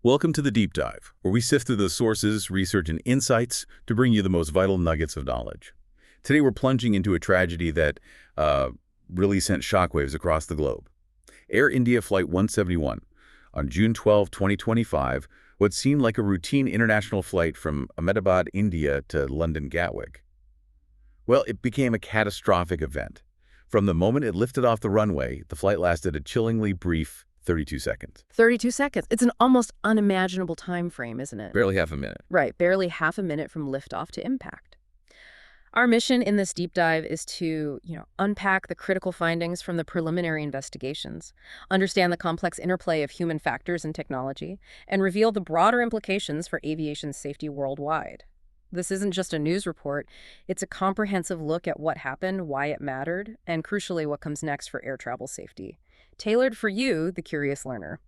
Welcome to the Deep Dive, where we sift through the sources, research, and insights to bring you the most vital nuggets of knowledge. Today, we're plunging into a tragedy that really sent shockwaves across the globe. Air India Flight 171, on June 12, 2025, what seemed like a routine international flight from Ahmedabad, India to London Gatwick. Well, it became a catastrophic event. From the moment it lifted off the runway, the flight lasted a chillingly brief 32 seconds. 32 seconds. It's an almost unimaginable time frame, isn't it? Barely half a minute. Right, barely half a minute from liftoff to impact. Our mission in this deep dive is to, unpack the critical findings from the preliminary investigations, understand the complex interplay of human factors and technology, and reveal the broader implications for aviation safety worldwide. This isn't just a news report, it's a comprehensive look at what happened, why it mattered, and crucially what comes next for air travel safety. Tailored for you, the curious learner.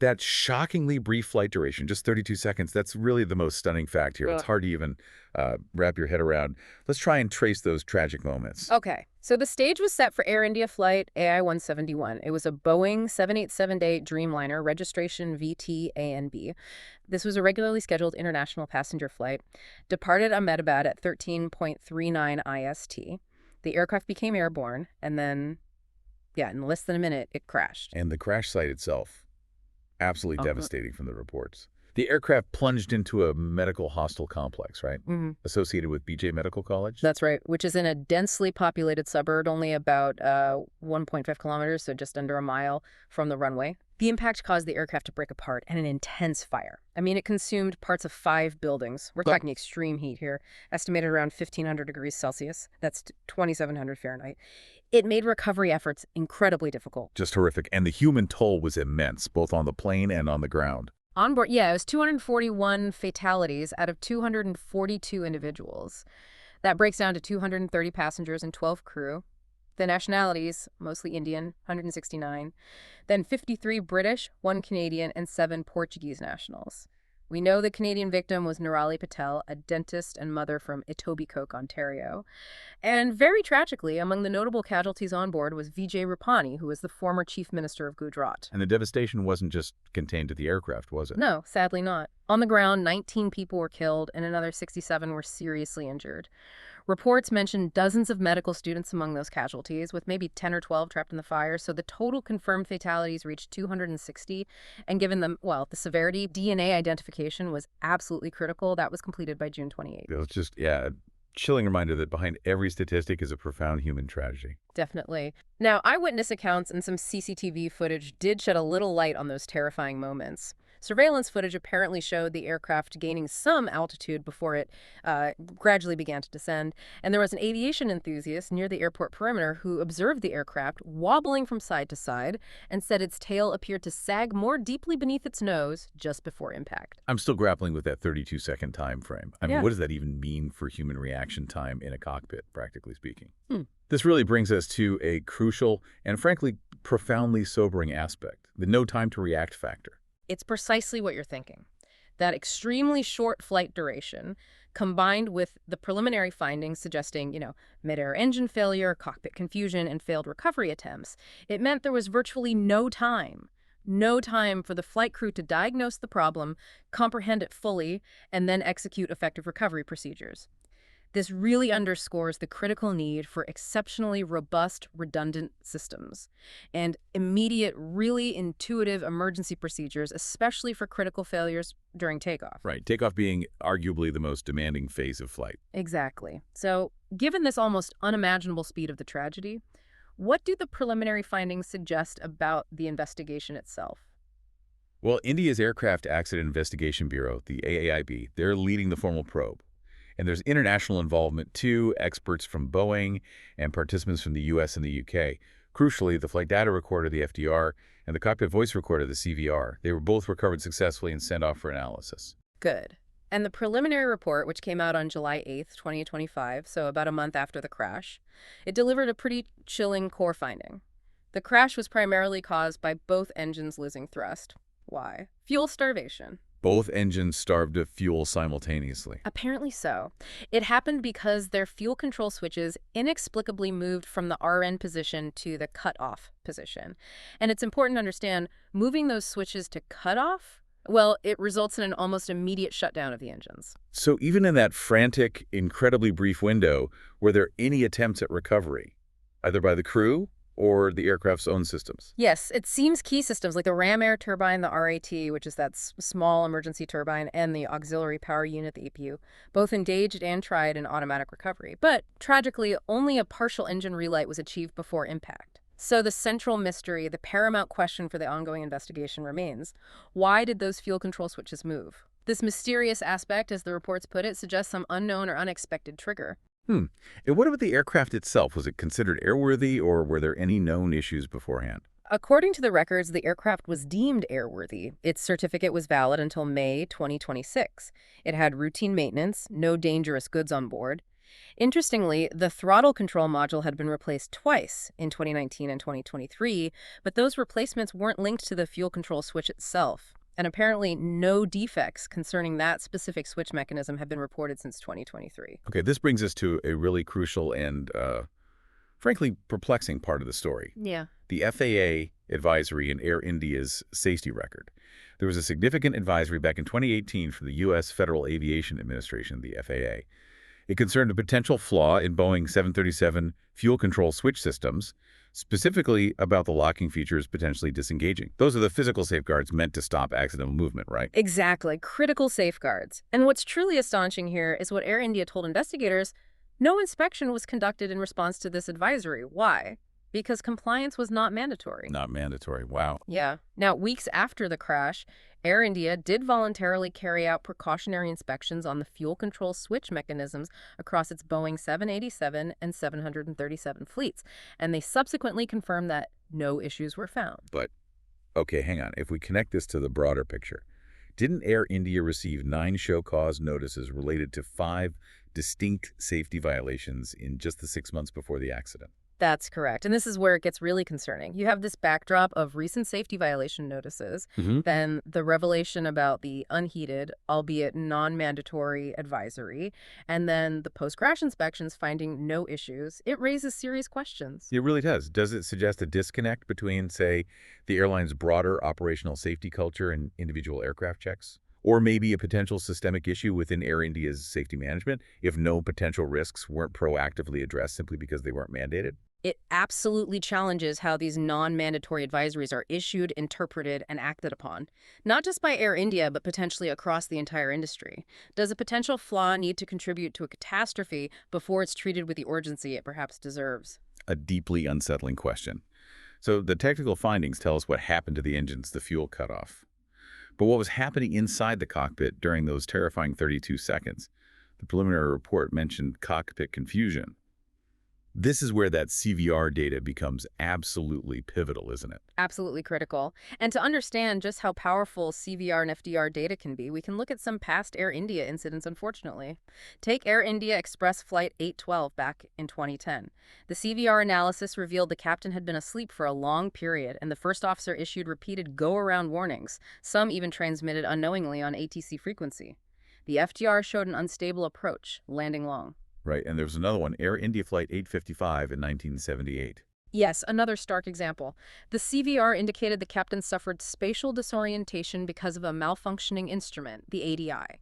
That shockingly brief flight duration, just 32 seconds, that's really the most stunning fact here. It's hard to even wrap your head around. Let's try and trace those tragic moments. Okay, so the stage was set for Air India flight AI-171. It was a Boeing 787-8 Dreamliner, registration VT-ANB. This was a regularly scheduled international passenger flight. Departed Ahmedabad at 13.39 IST. The aircraft became airborne, and then, in less than a minute, it crashed. And the crash site itself, absolutely devastating from the reports. The aircraft plunged into a medical hostel complex, right? Associated with BJ Medical College? That's right, which is in a densely populated suburb, only about 1.5 kilometers, so just under a mile from the runway. The impact caused the aircraft to break apart and an intense fire. I mean, it consumed parts of 5 buildings. We're talking extreme heat here, estimated around 1,500 degrees Celsius. That's 2,700 Fahrenheit. It made recovery efforts incredibly difficult. Just horrific. And the human toll was immense, both on the plane and on the ground. On board, it was 241 fatalities out of 242 individuals. That breaks down to 230 passengers and 12 crew. The nationalities, mostly Indian, 169. Then 53 British, 1 Canadian, and 7 Portuguese nationals. We know the Canadian victim was Nirali Patel, a dentist and mother from Etobicoke, Ontario. And very tragically, among the notable casualties on board was Vijay Rupani, who was the former chief minister of Gujarat. And the devastation wasn't just contained to the aircraft, was it? No, sadly not. On the ground, 19 people were killed and another 67 were seriously injured. Reports mentioned dozens of medical students among those casualties, with maybe 10 or 12 trapped in the fire, so the total confirmed fatalities reached 260, and given the severity, DNA identification was absolutely critical. That was completed by June 28th. It was just, a chilling reminder that behind every statistic is a profound human tragedy. Definitely. Now, eyewitness accounts and some CCTV footage did shed a little light on those terrifying moments. Surveillance footage apparently showed the aircraft gaining some altitude before it gradually began to descend, and there was an aviation enthusiast near the airport perimeter who observed the aircraft wobbling from side to side and said its tail appeared to sag more deeply beneath its nose just before impact. I'm still grappling with that 32-second time frame. I mean, what does that even mean for human reaction time in a cockpit, practically speaking? This really brings us to a crucial and, frankly, profoundly sobering aspect, the no time to react factor. It's precisely what you're thinking. That extremely short flight duration, combined with the preliminary findings suggesting, mid-air engine failure, cockpit confusion, and failed recovery attempts, it meant there was virtually no time for the flight crew to diagnose the problem, comprehend it fully, and then execute effective recovery procedures. This really underscores the critical need for exceptionally robust, redundant systems and immediate, really intuitive emergency procedures, especially for critical failures during takeoff. Right, takeoff being arguably the most demanding phase of flight. Exactly. So, given this almost unimaginable speed of the tragedy, what do the preliminary findings suggest about the investigation itself? Well, India's Aircraft Accident Investigation Bureau, the AAIB, they're leading the formal probe. And there's international involvement, too, experts from Boeing and participants from the U.S. and the U.K. Crucially, the flight data recorder, the FDR, and the cockpit voice recorder, the CVR, they were both recovered successfully and sent off for analysis. Good. And the preliminary report, which came out on July 8th, 2025, so about a month after the crash, it delivered a pretty chilling core finding. The crash was primarily caused by both engines losing thrust. Why? Fuel starvation. Both engines starved of fuel simultaneously. Apparently so. It happened because their fuel control switches inexplicably moved from the RN position to the cutoff position. And it's important to understand, moving those switches to cutoff Well, it results in an almost immediate shutdown of the engines. So even in that frantic, incredibly brief window, were there any attempts at recovery, either by the crew or the aircraft's own systems? Yes, it seems key systems like the ram air turbine, the RAT, which is that small emergency turbine, and the auxiliary power unit, the APU, both engaged and tried an automatic recovery. But tragically, only a partial engine relight was achieved before impact. So the central mystery, the paramount question for the ongoing investigation remains, why did those fuel control switches move? This mysterious aspect, as the reports put it, suggests some unknown or unexpected trigger. Hmm. And what about the aircraft itself? Was it considered airworthy, or were there any known issues beforehand? According to the records, the aircraft was deemed airworthy. Its certificate was valid until May 2026. It had routine maintenance, no dangerous goods on board. Interestingly, the throttle control module had been replaced twice in 2019 and 2023, but those replacements weren't linked to the fuel control switch itself. And apparently, no defects concerning that specific switch mechanism have been reported since 2023. Okay, this brings us to a really crucial and, frankly, perplexing part of the story. Yeah. The FAA advisory in Air India's safety record. There was a significant advisory back in 2018 from the U.S. Federal Aviation Administration, the FAA. It concerned a potential flaw in Boeing 737 fuel control switch systems, specifically about the locking features potentially disengaging. Those are the physical safeguards meant to stop accidental movement, right? Exactly, critical safeguards. And what's truly astonishing here is what Air India told investigators: no inspection was conducted in response to this advisory. Why? Because compliance was not mandatory. Not mandatory. Wow. Yeah. Now, weeks after the crash, Air India did voluntarily carry out precautionary inspections on the fuel control switch mechanisms across its Boeing 787 and 737 fleets, and they subsequently confirmed that no issues were found. But, okay, hang on. If we connect this to the broader picture, didn't Air India receive 9 show cause notices related to 5 distinct safety violations in just the 6 months before the accident? That's correct. And this is where it gets really concerning. You have this backdrop of recent safety violation notices, then the revelation about the unheeded, albeit non-mandatory advisory, and then the post-crash inspections finding no issues. It raises serious questions. It really does. Does it suggest a disconnect between, say, the airline's broader operational safety culture and individual aircraft checks? Or maybe a potential systemic issue within Air India's safety management if no potential risks weren't proactively addressed simply because they weren't mandated? It absolutely challenges how these non-mandatory advisories are issued, interpreted, and acted upon, not just by Air India, but potentially across the entire industry. Does a potential flaw need to contribute to a catastrophe before it's treated with the urgency it perhaps deserves? A deeply unsettling question. So the technical findings tell us what happened to the engines, the fuel cutoff. But what was happening inside the cockpit during those terrifying 32 seconds? The preliminary report mentioned cockpit confusion. This is where that CVR data becomes absolutely pivotal, isn't it? Absolutely critical. And to understand just how powerful CVR and FDR data can be, we can look at some past Air India incidents, unfortunately. Take Air India Express Flight 812 back in 2010. The CVR analysis revealed the captain had been asleep for a long period, and the first officer issued repeated go-around warnings, some even transmitted unknowingly on ATC frequency. The FDR showed an unstable approach, landing long. Right, and there was another one, Air India Flight 855 in 1978. Yes, another stark example. The CVR indicated the captain suffered spatial disorientation because of a malfunctioning instrument, the ADI.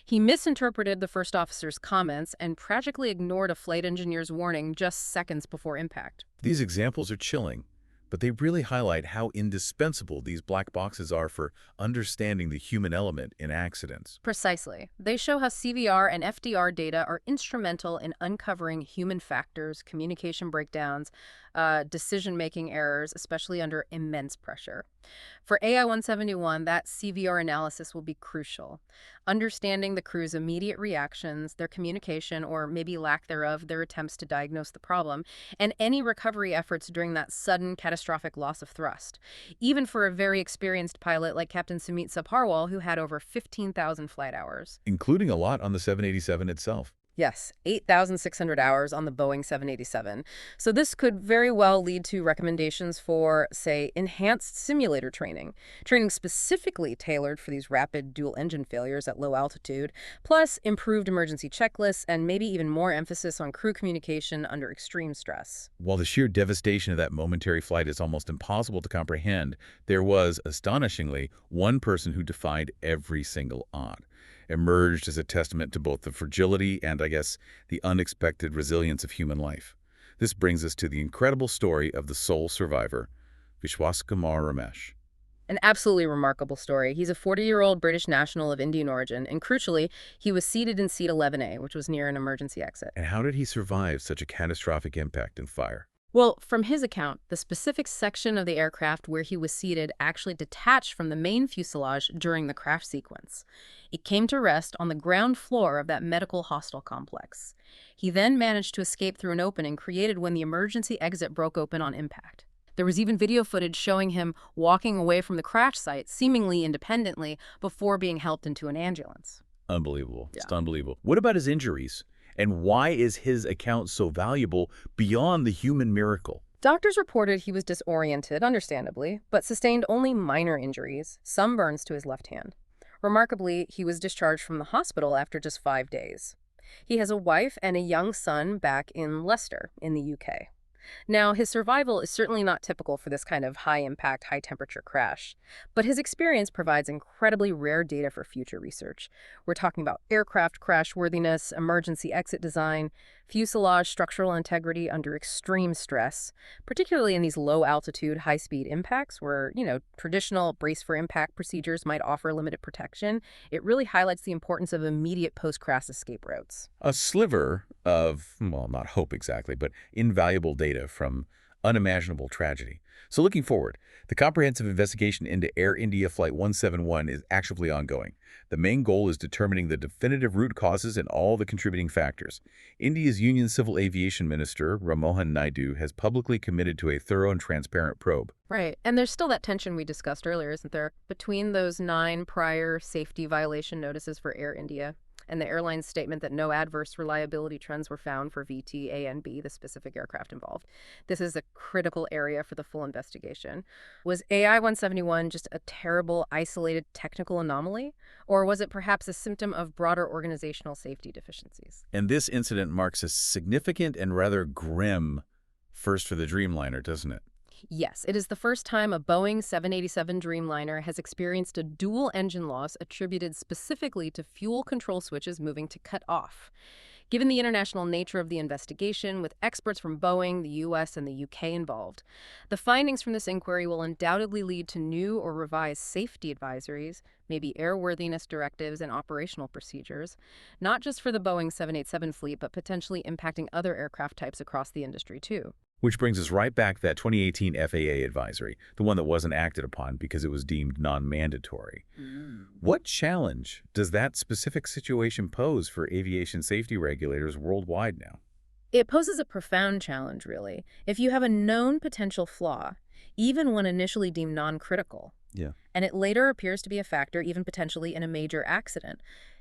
He misinterpreted the first officer's comments and tragically ignored a flight engineer's warning just seconds before impact. These examples are chilling, but they really highlight how indispensable these black boxes are for understanding the human element in accidents. Precisely. They show how CVR and FDR data are instrumental in uncovering human factors, communication breakdowns, decision-making errors, especially under immense pressure. For AI-171, that CVR analysis will be crucial. Understanding the crew's immediate reactions, their communication, or maybe lack thereof, their attempts to diagnose the problem, and any recovery efforts during that sudden catastrophic loss of thrust. Even for a very experienced pilot like Captain Sumit Sabharwal, who had over 15,000 flight hours. Including a lot on the 787 itself. Yes, 8,600 hours on the Boeing 787. So this could very well lead to recommendations for, say, enhanced simulator training, training specifically tailored for these rapid dual-engine failures at low altitude, plus improved emergency checklists and maybe even more emphasis on crew communication under extreme stress. While the sheer devastation of that momentary flight is almost impossible to comprehend, there was, astonishingly, one person who defied every single odd, emerged as a testament to both the fragility and, I guess, the unexpected resilience of human life. This brings us to the incredible story of the sole survivor, Vishwas Kumar Ramesh. An absolutely remarkable story. He's a 40-year-old British national of Indian origin, and crucially, he was seated in seat 11A, which was near an emergency exit. And how did he survive such a catastrophic impact and fire? Well, from his account, the specific section of the aircraft where he was seated actually detached from the main fuselage during the crash sequence. It came to rest on the ground floor of that medical hostel complex. He then managed to escape through an opening created when the emergency exit broke open on impact. There was even video footage showing him walking away from the crash site, seemingly independently, before being helped into an ambulance. Unbelievable. Yeah. It's unbelievable. What about his injuries? And why is his account so valuable beyond the human miracle? Doctors reported he was disoriented, understandably, but sustained only minor injuries, some burns to his left hand. Remarkably, he was discharged from the hospital after just 5 days. He has a wife and a young son back in Leicester, in the UK. Now, his survival is certainly not typical for this kind of high-impact, high-temperature crash, but his experience provides incredibly rare data for future research. We're talking about aircraft crashworthiness, emergency exit design, fuselage structural integrity under extreme stress, particularly in these low-altitude, high-speed impacts where, traditional brace-for-impact procedures might offer limited protection. It really highlights the importance of immediate post-crash escape routes. A sliver of, well, not hope exactly, but invaluable data from unimaginable tragedy. So looking forward, the comprehensive investigation into Air India Flight 171 is actively ongoing. The main goal is determining the definitive root causes and all the contributing factors. India's Union Civil Aviation Minister, Rammohan Naidu, has publicly committed to a thorough and transparent probe. Right. And there's still that tension we discussed earlier, isn't there, between those 9 prior safety violation notices for Air India and the airline's statement that no adverse reliability trends were found for VT A and B, the specific aircraft involved. This is a critical area for the full investigation. Was AI-171 just a terrible, isolated technical anomaly? Or was it perhaps a symptom of broader organizational safety deficiencies? And this incident marks a significant and rather grim first for the Dreamliner, doesn't it? Yes, it is the first time a Boeing 787 Dreamliner has experienced a dual engine loss attributed specifically to fuel control switches moving to cut off. Given the international nature of the investigation, with experts from Boeing, the U.S., and the U.K. involved, the findings from this inquiry will undoubtedly lead to new or revised safety advisories, maybe airworthiness directives and operational procedures, not just for the Boeing 787 fleet, but potentially impacting other aircraft types across the industry, too. Which brings us right back to that 2018 FAA advisory, the one that wasn't acted upon because it was deemed non-mandatory. What challenge does that specific situation pose for aviation safety regulators worldwide now? It poses a profound challenge, really. If you have a known potential flaw, even when initially deemed non-critical, and it later appears to be a factor, even potentially in a major accident,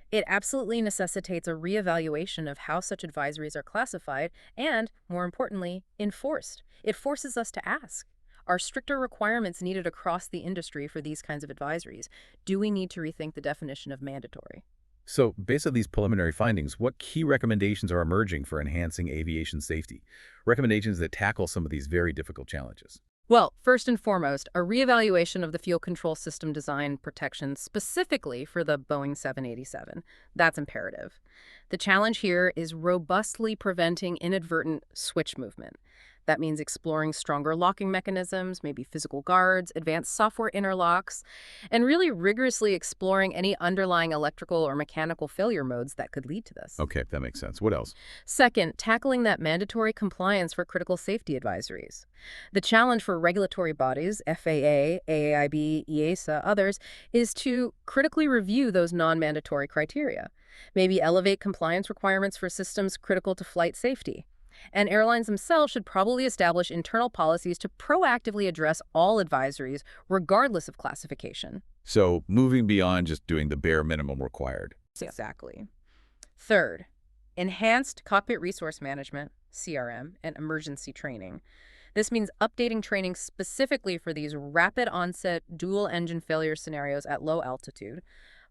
it absolutely necessitates a reevaluation of how such advisories are classified and, more importantly, enforced. It forces us to ask, are stricter requirements needed across the industry for these kinds of advisories? Do we need to rethink the definition of mandatory? So, based on these preliminary findings, what key recommendations are emerging for enhancing aviation safety? Recommendations that tackle some of these very difficult challenges. Well, first and foremost, a reevaluation of the fuel control system design protection specifically for the Boeing 787. That's imperative. The challenge here is robustly preventing inadvertent switch movement. That means exploring stronger locking mechanisms, maybe physical guards, advanced software interlocks, and really rigorously exploring any underlying electrical or mechanical failure modes that could lead to this. Okay, that makes sense. What else? Second, tackling that mandatory compliance for critical safety advisories. The challenge for regulatory bodies, FAA, AAIB, EASA, others, is to critically review those non-mandatory criteria. Maybe elevate compliance requirements for systems critical to flight safety. And airlines themselves should probably establish internal policies to proactively address all advisories, regardless of classification. So, moving beyond just doing the bare minimum required. Exactly. Third, Enhanced Cockpit Resource Management, CRM, and emergency training. This means updating training specifically for these rapid onset dual engine failure scenarios at low altitude,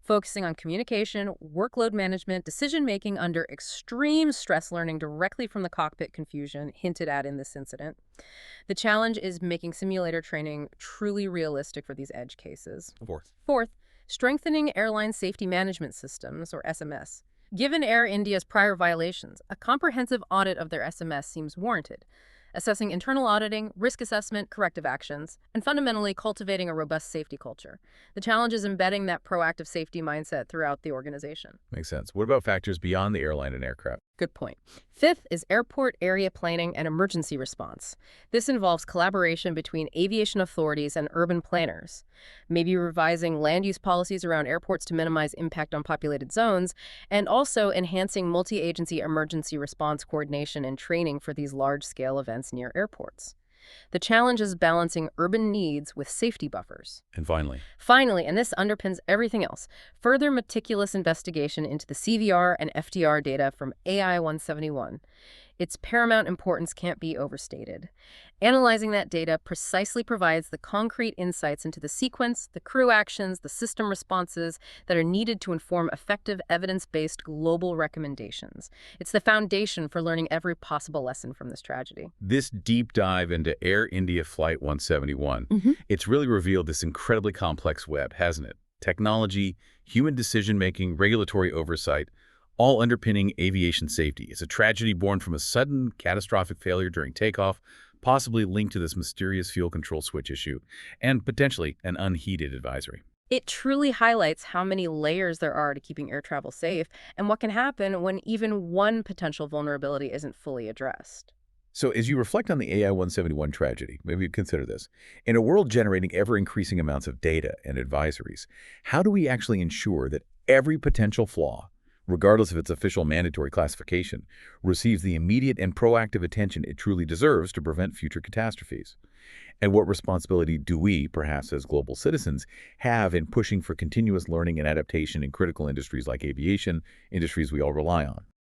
focusing on communication, workload management, decision making under extreme stress, learning directly from the cockpit confusion hinted at in this incident. The challenge is making simulator training truly realistic for these edge cases. Fourth, strengthening airline safety management systems, or SMS. Given Air India's prior violations, a comprehensive audit of their SMS seems warranted, assessing internal auditing, risk assessment, corrective actions, and fundamentally cultivating a robust safety culture. The challenge is embedding that proactive safety mindset throughout the organization. Makes sense. What about factors beyond the airline and aircraft? Good point. Fifth is airport area planning and emergency response. This involves collaboration between aviation authorities and urban planners, maybe revising land use policies around airports to minimize impact on populated zones, and also enhancing multi-agency emergency response coordination and training for these large-scale events near airports. The challenge is balancing urban needs with safety buffers. And finally, and this underpins everything else, further meticulous investigation into the CVR and FDR data from AI-171. Its paramount importance can't be overstated. Analyzing that data precisely provides the concrete insights into the sequence, the crew actions, the system responses that are needed to inform effective evidence-based global recommendations. It's the foundation for learning every possible lesson from this tragedy. this deep dive into Air India Flight 171, it's really revealed this incredibly complex web, hasn't it? Technology, human decision-making, regulatory oversight, all underpinning aviation safety. It's a tragedy born from a sudden, catastrophic failure during takeoff, possibly linked to this mysterious fuel control switch issue, and potentially an unheeded advisory. It truly highlights how many layers there are to keeping air travel safe and what can happen when even one potential vulnerability isn't fully addressed. So as you reflect on the AI-171 tragedy, maybe you consider this. In a world generating ever-increasing amounts of data and advisories, how do we actually ensure that every potential flaw, regardless of its official mandatory classification, receives the immediate and proactive attention it truly deserves to prevent future catastrophes? And what responsibility do we, perhaps as global citizens, have in pushing for continuous learning and adaptation in critical industries like aviation, industries we all rely on?